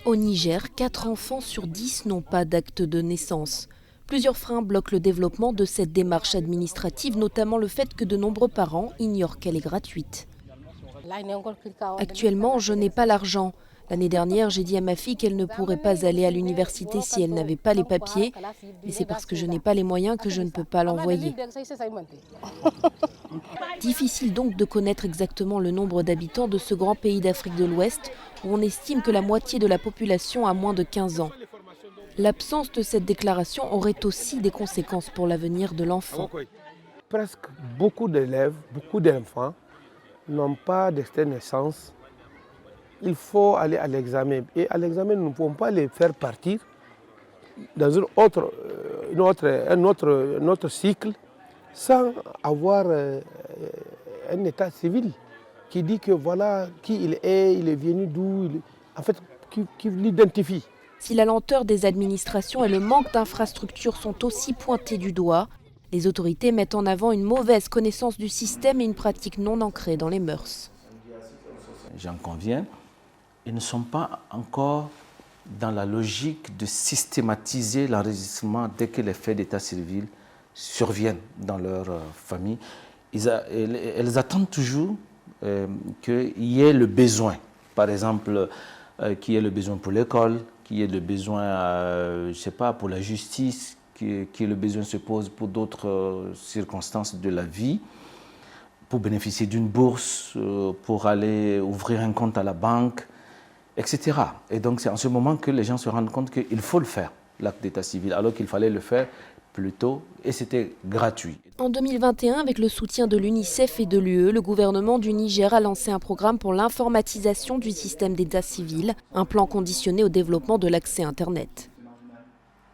Au Niger, 4 enfants sur 10 n'ont pas d'acte de naissance. Plusieurs freins bloquent le développement de cette démarche administrative, notamment le fait que de nombreux parents ignorent qu'elle est gratuite. Actuellement, je n'ai pas l'argent. L'année dernière, j'ai dit à ma fille qu'elle ne pourrait pas aller à l'université si elle n'avait pas les papiers. Mais c'est parce que je n'ai pas les moyens que je ne peux pas l'envoyer. Difficile donc de connaître exactement le nombre d'habitants de ce grand pays d'Afrique de l'Ouest, où on estime que la moitié de la population a moins de 15 ans. L'absence de cette déclaration aurait aussi des conséquences pour l'avenir de l'enfant. Presque beaucoup d'élèves, beaucoup d'enfants n'ont pas d'extrait de naissance. Il faut aller à l'examen. Et à l'examen, nous ne pouvons pas les faire partir dans un autre cycle sans avoir un état civil qui dit que voilà qui il est venu d'où, en fait, qui l'identifie. Si la lenteur des administrations et le manque d'infrastructures sont aussi pointés du doigt, les autorités mettent en avant une mauvaise connaissance du système et une pratique non ancrée dans les mœurs. J'en conviens, ils ne sont pas encore dans la logique de systématiser l'enregistrement dès que les faits d'état civil surviennent dans leur famille. Elles attendent toujours qu'il y ait le besoin, par exemple, qu'il y ait le besoin pour l'école, qu'il y ait le besoin, je sais pas, pour la justice, que le besoin se pose pour d'autres circonstances de la vie, pour bénéficier d'une bourse, pour aller ouvrir un compte à la banque, etc. Et donc c'est en ce moment que les gens se rendent compte qu'il faut le faire, l'acte d'état civil, alors qu'il fallait le faire plus tôt et c'était gratuit. En 2021, avec le soutien de l'UNICEF et de l'UE, le gouvernement du Niger a lancé un programme pour l'informatisation du système d'état civil, un plan conditionné au développement de l'accès Internet.